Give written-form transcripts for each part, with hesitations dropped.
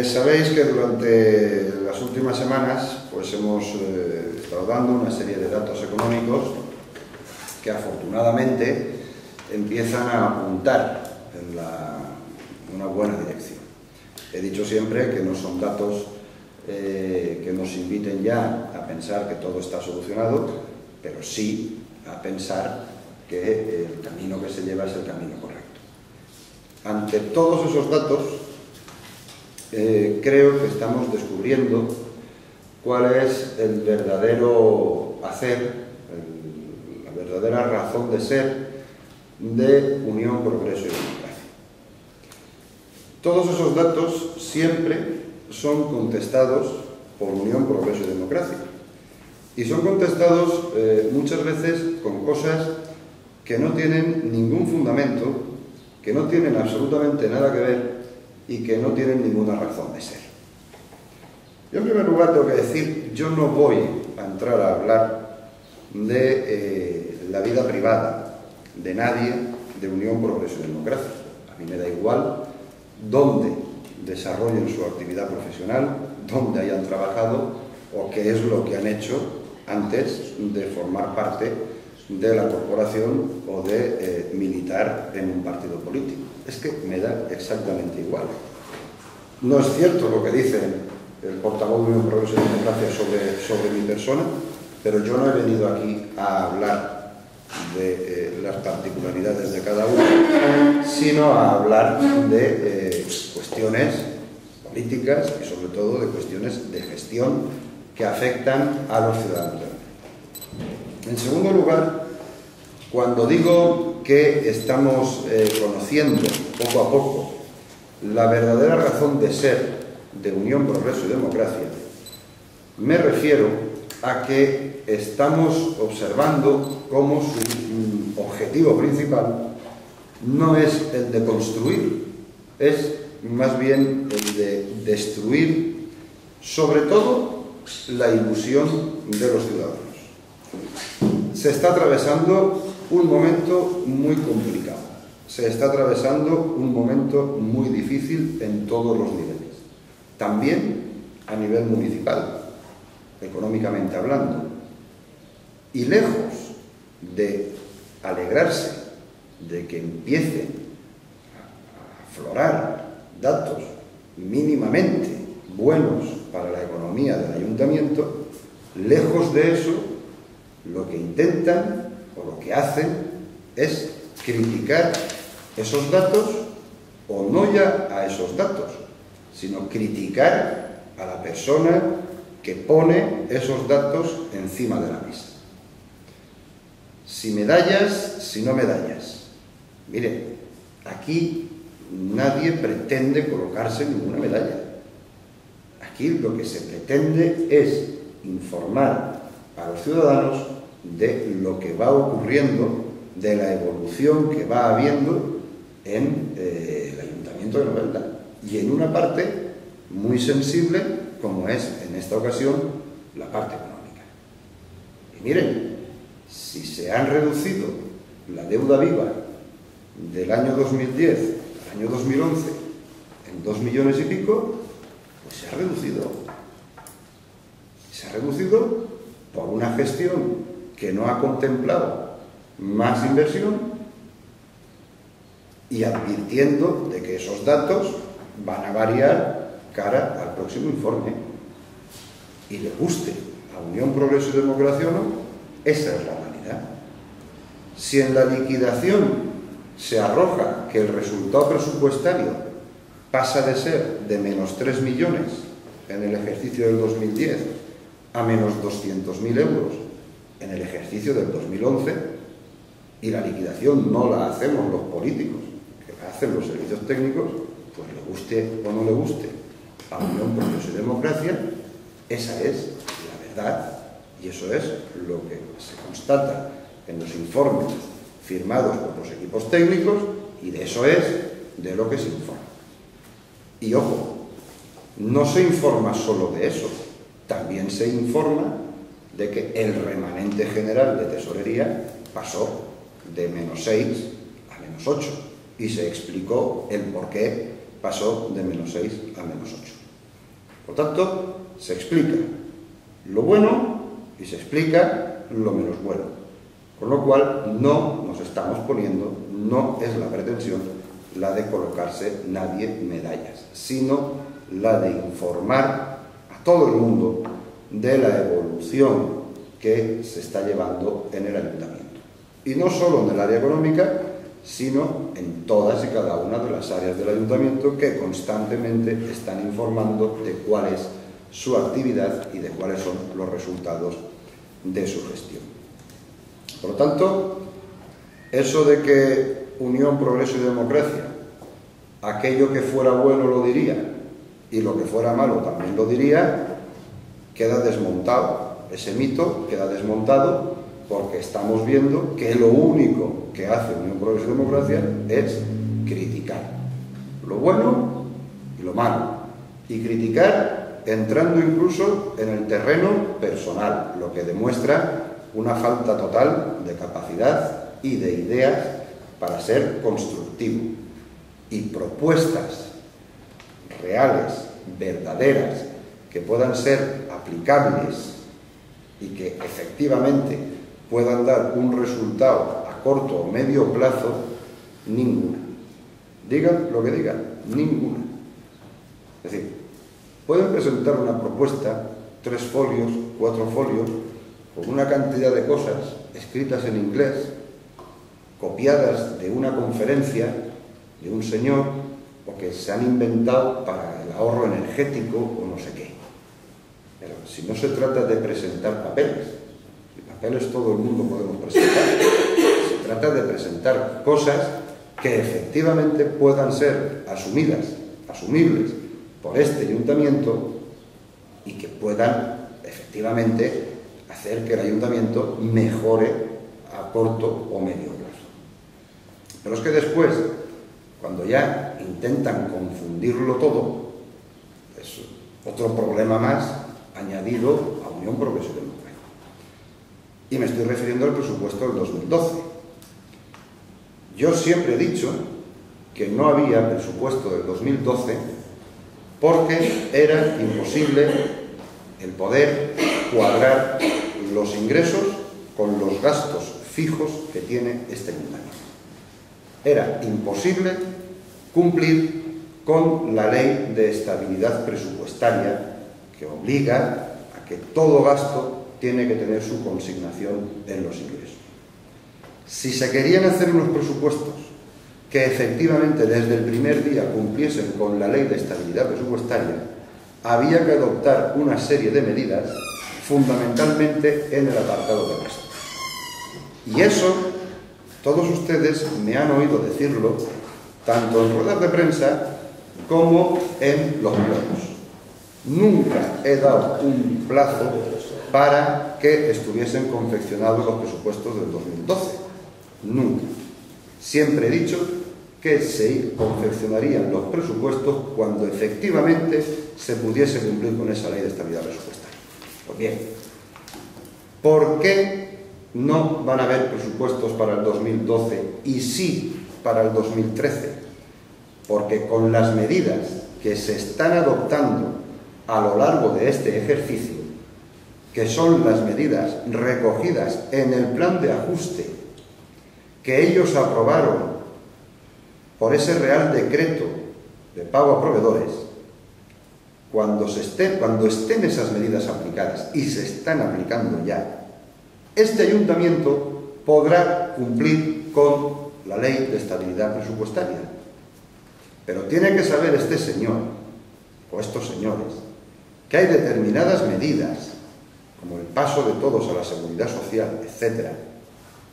Sabéis que durante las últimas semanas pues hemos estado dando una serie de datos económicos que afortunadamente empiezan a apuntar en una buena dirección. He dicho siempre que no son datos que nos inviten ya a pensar que todo está solucionado, pero sí a pensar que el camino que se lleva es el camino correcto. Ante todos esos datos, creo que estamos descubriendo cuál es el verdadero hacer, la verdadera razón de ser de Unión, Progreso y Democracia. Todos esos datos siempre son contestados por Unión, Progreso y Democracia. Y son contestados muchas veces con cosas que no tienen ningún fundamento, que no tienen absolutamente nada que ver y que no tienen ninguna razón de ser. Yo en primer lugar tengo que decir, yo no voy a entrar a hablar de la vida privada de nadie de Unión, Progreso y Democracia. A mí me da igual dónde desarrollen su actividad profesional, dónde hayan trabajado o qué es lo que han hecho antes de formar parte de la corporación o de militar en un partido político. Es que me da exactamente igual. No es cierto lo que dice el portavoz de Unión, Progreso y Democracia sobre mi persona, pero yo no he venido aquí a hablar de las particularidades de cada uno, sino a hablar de cuestiones políticas y sobre todo de cuestiones de gestión que afectan a los ciudadanos. En segundo lugar, cuando digo que estamos conociendo poco a poco la verdadera razón de ser de Unión, Progreso y Democracia, me refiero a que estamos observando cómo su objetivo principal no es el de construir, es más bien el de destruir, sobre todo, la ilusión de los ciudadanos. Se está atravesando un momento muy complicado, se está atravesando un momento muy difícil en todos los niveles, también a nivel municipal, económicamente hablando, y lejos de alegrarse de que empiecen a aflorar datos mínimamente buenos para la economía del ayuntamiento, lejos de eso, lo que intentan o lo que hacen es criticar esos datos, o no ya a esos datos, sino criticar a la persona que pone esos datos encima de la mesa. Si medallas, si no medallas. Miren, aquí nadie pretende colocarse ninguna medalla. Aquí lo que se pretende es informar a los ciudadanos de lo que va ocurriendo, de la evolución que va habiendo en el Ayuntamiento de Novelda y en una parte muy sensible como es en esta ocasión la parte económica. Y miren, si se han reducido la deuda viva del año 2010 al año 2011 en 2 millones y pico, pues se ha reducido. Se ha reducido por una gestión que no ha contemplado más inversión y advirtiendo de que esos datos van a variar cara al próximo informe. Y le guste a Unión, Progreso y Democracia o no, esa es la realidad. Si en la liquidación se arroja que el resultado presupuestario pasa de ser de menos 3 millones en el ejercicio del 2010 a menos 200.000 euros en el ejercicio del 2011, y la liquidación no la hacemos los políticos, que la hacen los servicios técnicos, pues le guste o no le guste a Unión, Progreso y Democracia, esa es la verdad y eso es lo que se constata en los informes firmados por los equipos técnicos y de eso es de lo que se informa. Y ojo, no se informa solo de eso, también se informa de que el remanente general de tesorería pasó de menos 6 a menos 8 y se explicó el porqué pasó de -6 a -8. Por tanto, se explica lo bueno y se explica lo menos bueno. Con lo cual, no nos estamos poniendo, no es la pretensión la de colocarse nadie medallas, sino la de informar a todo el mundo de la evolución que se está llevando en el ayuntamiento. Y no solo en el área económica, sino en todas y cada una de las áreas del ayuntamiento que constantemente están informando de cuál es su actividad y de cuáles son los resultados de su gestión. Por lo tanto, eso de que Unión, Progreso y Democracia, aquello que fuera bueno lo diría y lo que fuera malo también lo diría, queda desmontado. Ese mito queda desmontado porque estamos viendo que lo único que hace Unión, Progreso y Democracia es criticar lo bueno y lo malo. Y criticar entrando incluso en el terreno personal, lo que demuestra una falta total de capacidad y de ideas para ser constructivo. Y propuestas reales, verdaderas, que puedan ser aplicables y que efectivamente puedan dar un resultado a corto o medio plazo, ninguna. Digan lo que digan, ninguna. Es decir, pueden presentar una propuesta, 3 folios, 4 folios, con una cantidad de cosas escritas en inglés, copiadas de una conferencia de un señor, o que se han inventado para el ahorro energético o no sé qué. Pero si no se trata de presentar papeles, y papeles todo el mundo podemos presentar, se trata de presentar cosas que efectivamente puedan ser asumibles por este ayuntamiento y que puedan efectivamente hacer que el ayuntamiento mejore a corto o medio plazo. Pero es que después, cuando ya intentan confundirlo todo, es otro problema más añadido a Unión, Progreso y Democracia. Y me estoy refiriendo al presupuesto del 2012. Yo siempre he dicho que no había presupuesto del 2012 porque era imposible el poder cuadrar los ingresos con los gastos fijos que tiene este ayuntamiento. Era imposible cumplir con la ley de estabilidad presupuestaria que obliga a que todo gasto tiene que tener su consignación en los ingresos. Si se querían hacer unos presupuestos que efectivamente desde el primer día cumpliesen con la ley de estabilidad presupuestaria, había que adoptar una serie de medidas, fundamentalmente en el apartado de gasto. Y eso, todos ustedes me han oído decirlo, tanto en ruedas de prensa como en los plenos. Nunca he dado un plazo para que estuviesen confeccionados los presupuestos del 2012. Nunca. Siempre he dicho que se confeccionarían los presupuestos cuando efectivamente se pudiese cumplir con esa ley de estabilidad presupuestaria. Pues bien, ¿por qué no van a haber presupuestos para el 2012 y sí para el 2013? Porque con las medidas que se están adoptando a lo largo de este ejercicio, que son las medidas recogidas en el plan de ajuste que ellos aprobaron por ese Real Decreto de pago a proveedores, cuando estén esas medidas aplicadas, y se están aplicando ya, este ayuntamiento podrá cumplir con la ley de estabilidad presupuestaria. Pero tiene que saber este señor, o estos señores, que hay determinadas medidas, como el paso de todos a la seguridad social, etcétera,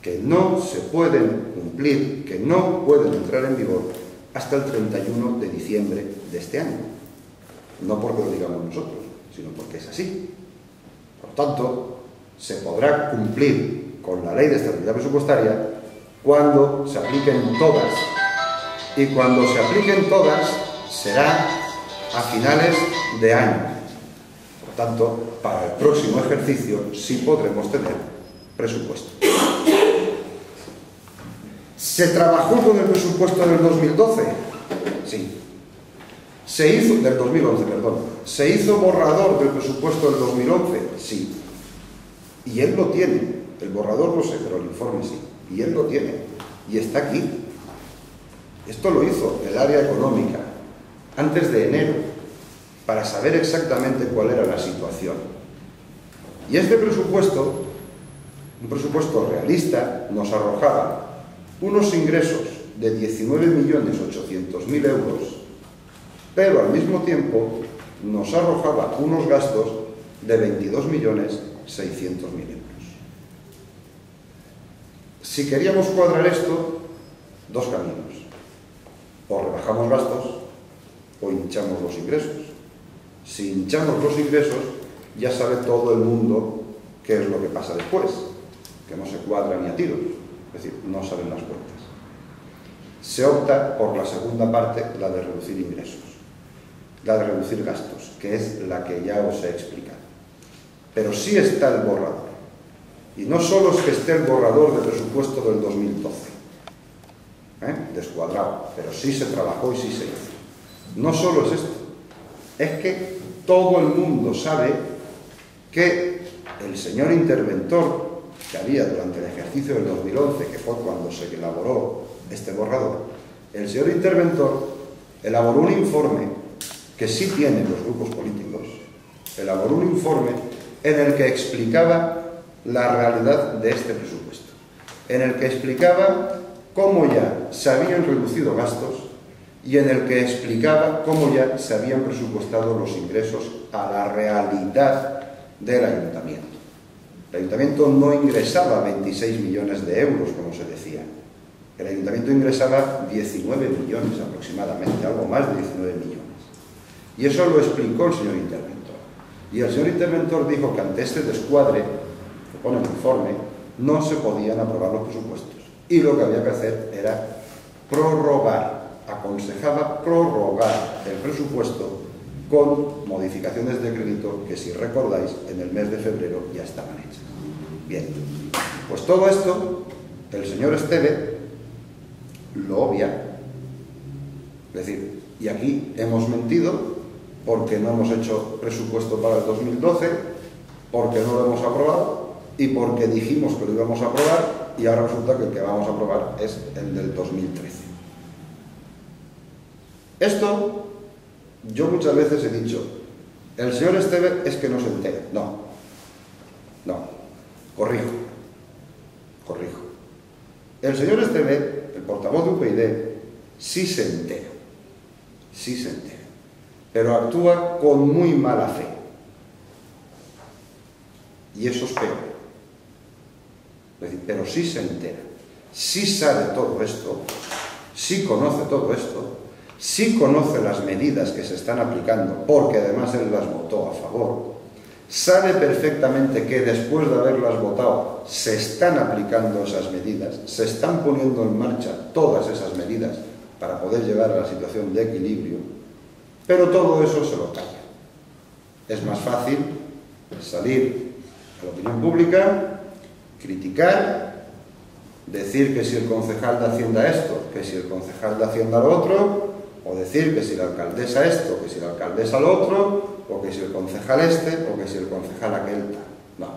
que no se pueden cumplir, que no pueden entrar en vigor hasta el 31 de diciembre de este año. No porque lo digamos nosotros, sino porque es así. Por tanto, se podrá cumplir con la ley de estabilidad presupuestaria cuando se apliquen todas. Y cuando se apliquen todas, será a finales de año. Por tanto, para el próximo ejercicio sí podremos tener presupuesto. ¿Se trabajó con el presupuesto del 2012? Sí. Del 2011, perdón. ¿Se hizo borrador del presupuesto del 2011? Sí. Y él lo tiene. El borrador no sé, pero el informe sí. Y él lo tiene. Y está aquí. Esto lo hizo el área económica antes de enero, para saber exactamente cuál era la situación. Y este presupuesto, un presupuesto realista, nos arrojaba unos ingresos de 19.800.000 euros, pero al mismo tiempo nos arrojaba unos gastos de 22.600.000 euros. Si queríamos cuadrar esto, dos caminos. O rebajamos gastos o hinchamos los ingresos. Si hinchamos los ingresos, ya sabe todo el mundo qué es lo que pasa después, que no se cuadra ni a tiros, es decir, no salen las cuentas. Se opta por la segunda parte, la de reducir ingresos, la de reducir gastos, que es la que ya os he explicado. Pero sí está el borrador. Y no solo es que esté el borrador de presupuesto del 2012, descuadrado, pero sí se trabajó y sí se hizo. No solo es esto, es que todo el mundo sabe que el señor interventor que había durante el ejercicio del 2011, que fue cuando se elaboró este borrador, el señor interventor elaboró un informe que sí tienen los grupos políticos, elaboró un informe en el que explicaba la realidad de este presupuesto, en el que explicaba cómo ya se habían reducido gastos y en el que explicaba cómo ya se habían presupuestado los ingresos a la realidad del ayuntamiento. El ayuntamiento no ingresaba 26 millones de euros, como se decía. El ayuntamiento ingresaba 19 millones aproximadamente, algo más de 19 millones. Y eso lo explicó el señor interventor. Y el señor interventor dijo que ante este descuadre, que pone el informe, no se podían aprobar los presupuestos. Y lo que había que hacer era prorrogar, aconsejaba prorrogar el presupuesto con modificaciones de crédito que, si recordáis, en el mes de febrero ya estaban hechas. Bien, pues todo esto, el señor Esteve lo obvia. Es decir, y aquí hemos mentido porque no hemos hecho presupuesto para el 2012, porque no lo hemos aprobado y porque dijimos que lo íbamos a aprobar y ahora resulta que el que vamos a aprobar es el del 2013. Esto, yo muchas veces he dicho, el señor Esteve es que no se entera. No, corrijo. El señor Esteve, el portavoz de UPyD, sí se entera, pero actúa con muy mala fe. Y eso es peor. Es decir, pero sí se entera, sí sabe todo esto, sí conoce todo esto, sí conoce las medidas que se están aplicando, porque además él las votó a favor, sabe perfectamente que después de haberlas votado se están aplicando esas medidas, se están poniendo en marcha todas esas medidas para poder llegar a la situación de equilibrio, pero todo eso se lo calla. Es más fácil salir a la opinión pública, criticar, decir que si el concejal de Hacienda esto, que si el concejal de Hacienda lo otro, o decir que si la alcaldesa esto, que si la alcaldesa lo otro, o que si el concejal este, o que si el concejal aquel tal. No.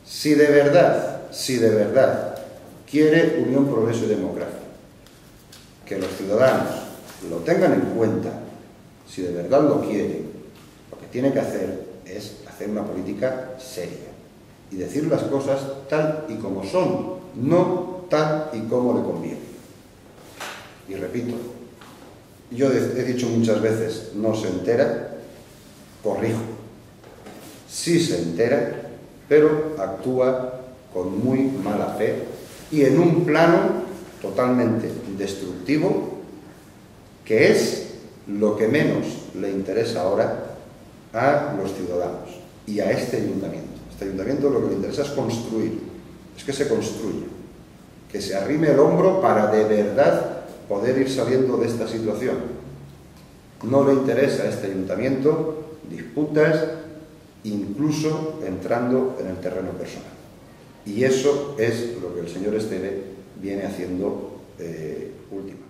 Si de verdad quiere Unión, Progreso y Democracia, que los ciudadanos lo tengan en cuenta, si de verdad lo quiere, lo que tiene que hacer es hacer una política seria y decir las cosas tal y como son, no tal y como le conviene. Y repito, yo he dicho muchas veces, no se entera, corrijo. Sí se entera, pero actúa con muy mala fe y en un plano totalmente destructivo, que es lo que menos le interesa ahora a los ciudadanos y a este ayuntamiento. Este ayuntamiento lo que le interesa es construir, es que se construya, que se arrime el hombro para de verdad poder ir saliendo de esta situación. No le interesa a este ayuntamiento disputas, incluso entrando en el terreno personal. Y eso es lo que el señor Esteve viene haciendo últimamente.